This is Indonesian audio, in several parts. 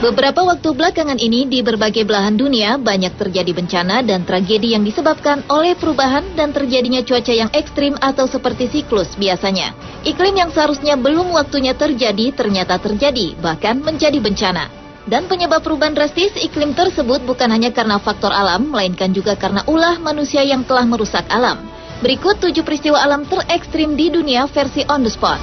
Beberapa waktu belakangan ini di berbagai belahan dunia banyak terjadi bencana dan tragedi yang disebabkan oleh perubahan dan terjadinya cuaca yang ekstrim atau seperti siklus biasanya. Iklim yang seharusnya belum waktunya terjadi ternyata terjadi, bahkan menjadi bencana. Dan penyebab perubahan drastis iklim tersebut bukan hanya karena faktor alam, melainkan juga karena ulah manusia yang telah merusak alam. Berikut 7 peristiwa alam terekstrim di dunia versi on the spot.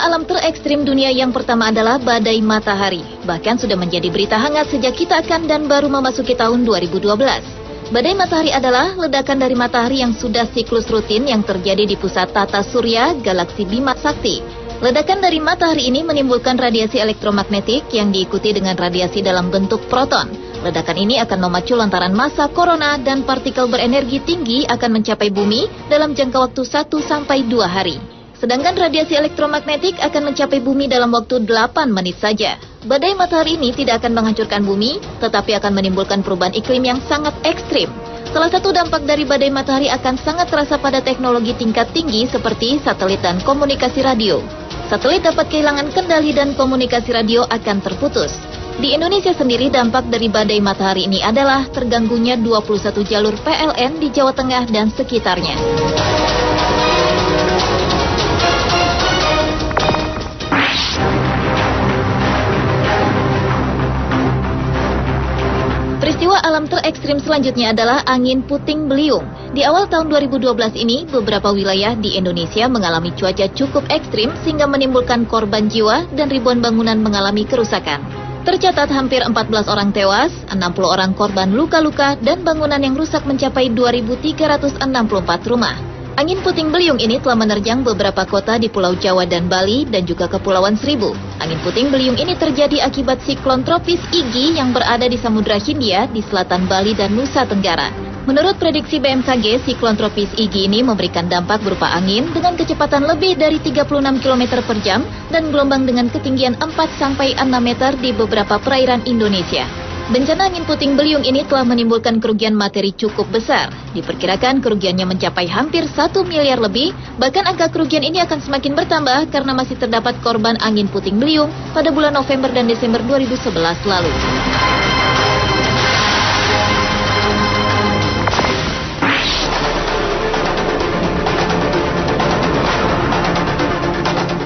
Alam terekstrim dunia yang pertama adalah badai matahari. Bahkan sudah menjadi berita hangat sejak kita akan dan baru memasuki tahun 2012. Badai matahari adalah ledakan dari matahari yang sudah siklus rutin yang terjadi di pusat tata surya galaksi Bima Sakti. Ledakan dari matahari ini menimbulkan radiasi elektromagnetik yang diikuti dengan radiasi dalam bentuk proton. Ledakan ini akan memacu lantaran massa korona dan partikel berenergi tinggi akan mencapai bumi dalam jangka waktu 1 sampai 2 hari. Sedangkan radiasi elektromagnetik akan mencapai bumi dalam waktu 8 menit saja. Badai matahari ini tidak akan menghancurkan bumi, tetapi akan menimbulkan perubahan iklim yang sangat ekstrim. Salah satu dampak dari badai matahari akan sangat terasa pada teknologi tingkat tinggi seperti satelit dan komunikasi radio. Satelit dapat kehilangan kendali dan komunikasi radio akan terputus. Di Indonesia sendiri dampak dari badai matahari ini adalah terganggunya 21 jalur PLN di Jawa Tengah dan sekitarnya. Peristiwa alam terekstrim selanjutnya adalah angin puting beliung. Di awal tahun 2012 ini, beberapa wilayah di Indonesia mengalami cuaca cukup ekstrim sehingga menimbulkan korban jiwa dan ribuan bangunan mengalami kerusakan. Tercatat hampir 14 orang tewas, 60 orang korban luka-luka, dan bangunan yang rusak mencapai 2.364 rumah. Angin puting beliung ini telah menerjang beberapa kota di Pulau Jawa dan Bali dan juga Kepulauan Seribu. Angin puting beliung ini terjadi akibat siklon tropis Iggy yang berada di Samudra Hindia di selatan Bali dan Nusa Tenggara. Menurut prediksi BMKG, siklon tropis Iggy ini memberikan dampak berupa angin dengan kecepatan lebih dari 36 km per jam dan gelombang dengan ketinggian 4-6 meter di beberapa perairan Indonesia. Bencana angin puting beliung ini telah menimbulkan kerugian materi cukup besar. Diperkirakan kerugiannya mencapai hampir 1 miliar lebih, bahkan angka kerugian ini akan semakin bertambah karena masih terdapat korban angin puting beliung pada bulan November dan Desember 2011 lalu.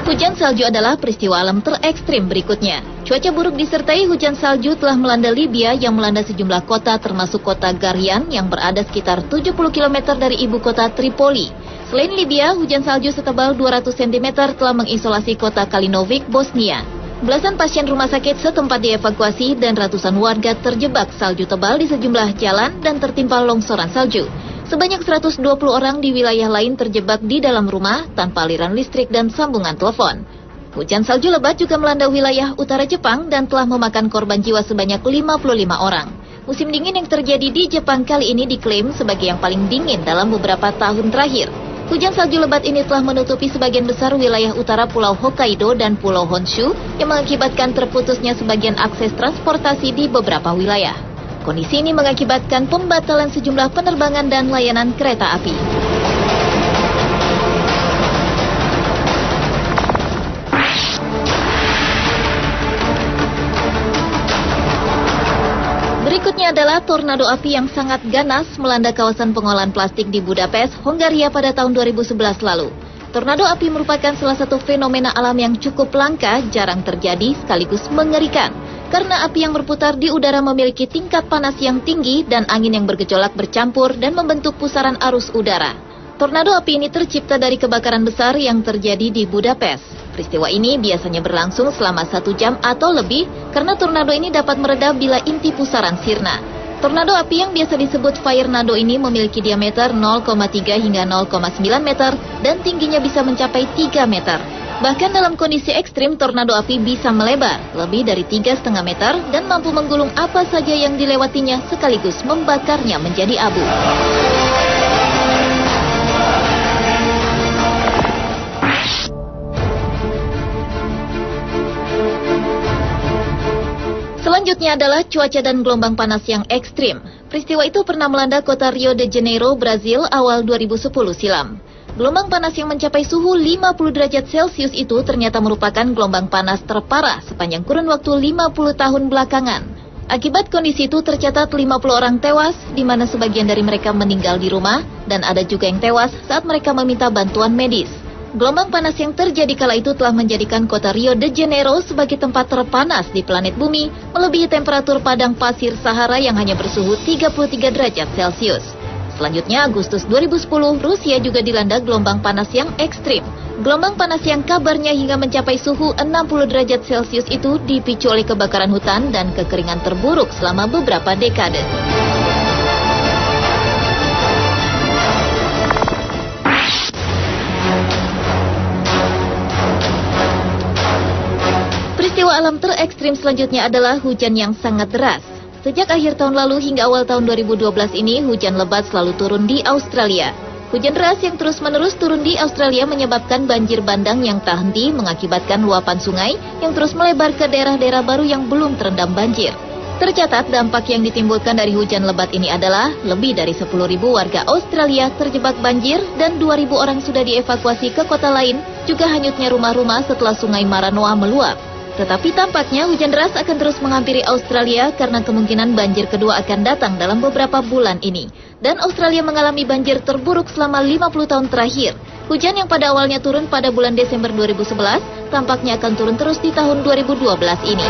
Hujan salju adalah peristiwa alam terekstrim berikutnya. Cuaca buruk disertai hujan salju telah melanda Libya yang melanda sejumlah kota termasuk kota Garian yang berada sekitar 70 km dari ibu kota Tripoli. Selain Libya, hujan salju setebal 200 cm telah mengisolasi kota Kalinovic, Bosnia. Belasan pasien rumah sakit setempat dievakuasi dan ratusan warga terjebak salju tebal di sejumlah jalan dan tertimpa longsoran salju. Sebanyak 120 orang di wilayah lain terjebak di dalam rumah tanpa aliran listrik dan sambungan telepon. Hujan salju lebat juga melanda wilayah utara Jepang dan telah memakan korban jiwa sebanyak 55 orang. Musim dingin yang terjadi di Jepang kali ini diklaim sebagai yang paling dingin dalam beberapa tahun terakhir. Hujan salju lebat ini telah menutupi sebagian besar wilayah utara Pulau Hokkaido dan Pulau Honshu yang mengakibatkan terputusnya sebagian akses transportasi di beberapa wilayah. Kondisi ini mengakibatkan pembatalan sejumlah penerbangan dan layanan kereta api. Berikutnya adalah tornado api yang sangat ganas melanda kawasan pengolahan plastik di Budapest, Hongaria pada tahun 2011 lalu. Tornado api merupakan salah satu fenomena alam yang cukup langka, jarang terjadi, sekaligus mengerikan. Karena api yang berputar di udara memiliki tingkat panas yang tinggi dan angin yang bergejolak bercampur dan membentuk pusaran arus udara. Tornado api ini tercipta dari kebakaran besar yang terjadi di Budapest. Peristiwa ini biasanya berlangsung selama 1 jam atau lebih karena tornado ini dapat meredah bila inti pusaran sirna. Tornado api yang biasa disebut firenado ini memiliki diameter 0,3 hingga 0,9 meter dan tingginya bisa mencapai 3 meter. Bahkan dalam kondisi ekstrim, tornado api bisa melebar lebih dari 3,5 meter dan mampu menggulung apa saja yang dilewatinya sekaligus membakarnya menjadi abu. Selanjutnya adalah cuaca dan gelombang panas yang ekstrim. Peristiwa itu pernah melanda kota Rio de Janeiro, Brazil awal 2010 silam. Gelombang panas yang mencapai suhu 50 derajat Celcius itu ternyata merupakan gelombang panas terparah sepanjang kurun waktu 50 tahun belakangan. Akibat kondisi itu tercatat 50 orang tewas, di mana sebagian dari mereka meninggal di rumah, dan ada juga yang tewas saat mereka meminta bantuan medis. Gelombang panas yang terjadi kala itu telah menjadikan kota Rio de Janeiro sebagai tempat terpanas di planet bumi, melebihi temperatur padang pasir Sahara yang hanya bersuhu 33 derajat Celcius. Selanjutnya, Agustus 2010, Rusia juga dilanda gelombang panas yang ekstrim. Gelombang panas yang kabarnya hingga mencapai suhu 60 derajat Celcius itu dipicu oleh kebakaran hutan dan kekeringan terburuk selama beberapa dekade. Peristiwa alam terekstrim selanjutnya adalah hujan yang sangat deras. Sejak akhir tahun lalu hingga awal tahun 2012 ini, hujan lebat selalu turun di Australia. Hujan deras yang terus-menerus turun di Australia menyebabkan banjir bandang yang tak henti, mengakibatkan luapan sungai yang terus melebar ke daerah-daerah baru yang belum terendam banjir. Tercatat dampak yang ditimbulkan dari hujan lebat ini adalah lebih dari 10.000 warga Australia terjebak banjir dan 2.000 orang sudah dievakuasi ke kota lain, juga hanyutnya rumah-rumah setelah sungai Maranoa meluap. Tetapi tampaknya hujan deras akan terus menghampiri Australia karena kemungkinan banjir kedua akan datang dalam beberapa bulan ini. Dan Australia mengalami banjir terburuk selama 50 tahun terakhir. Hujan yang pada awalnya turun pada bulan Desember 2011, tampaknya akan turun terus di tahun 2012 ini.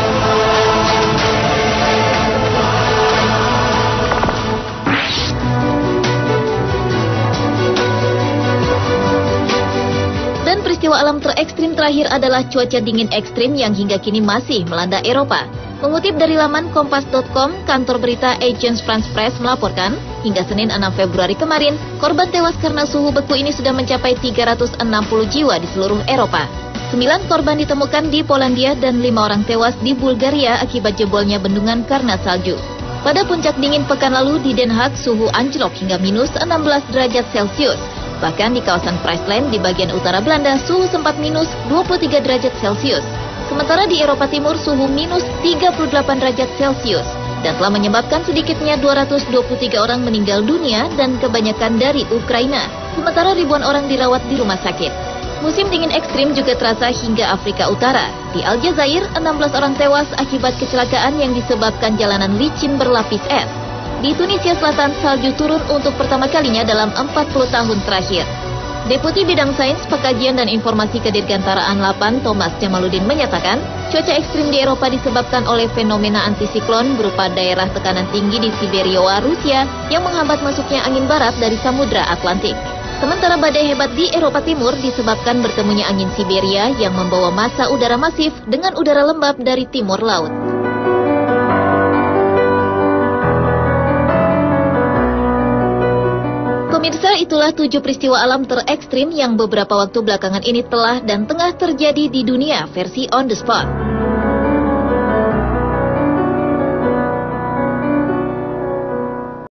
Peristiwa alam terekstrim terakhir adalah cuaca dingin ekstrim yang hingga kini masih melanda Eropa. Mengutip dari laman kompas.com, kantor berita Agence France Presse melaporkan, hingga Senin 6 Februari kemarin, korban tewas karena suhu beku ini sudah mencapai 360 jiwa di seluruh Eropa. 9 korban ditemukan di Polandia dan 5 orang tewas di Bulgaria akibat jebolnya bendungan karena salju. Pada puncak dingin pekan lalu di Den Haag, suhu anjlok hingga minus 16 derajat Celcius. Bahkan di kawasan Friesland di bagian utara Belanda, suhu sempat minus 23 derajat Celcius. Sementara di Eropa Timur, suhu minus 38 derajat Celcius. Dan telah menyebabkan sedikitnya 223 orang meninggal dunia dan kebanyakan dari Ukraina. Sementara ribuan orang dirawat di rumah sakit. Musim dingin ekstrim juga terasa hingga Afrika Utara. Di Aljazair, 16 orang tewas akibat kecelakaan yang disebabkan jalanan licin berlapis es. Di Tunisia Selatan, salju turun untuk pertama kalinya dalam 40 tahun terakhir. Deputi Bidang Sains, Pekajian dan Informasi Kedirgantaraan 8, Thomas Jamaludin menyatakan, cuaca ekstrim di Eropa disebabkan oleh fenomena antisiklon berupa daerah tekanan tinggi di Siberia, Rusia, yang menghambat masuknya angin barat dari Samudra Atlantik. Sementara badai hebat di Eropa Timur disebabkan bertemunya angin Siberia yang membawa massa udara masif dengan udara lembab dari timur laut. Pemirsa, itulah 7 peristiwa alam terekstrim yang beberapa waktu belakangan ini telah dan tengah terjadi di dunia versi on the spot.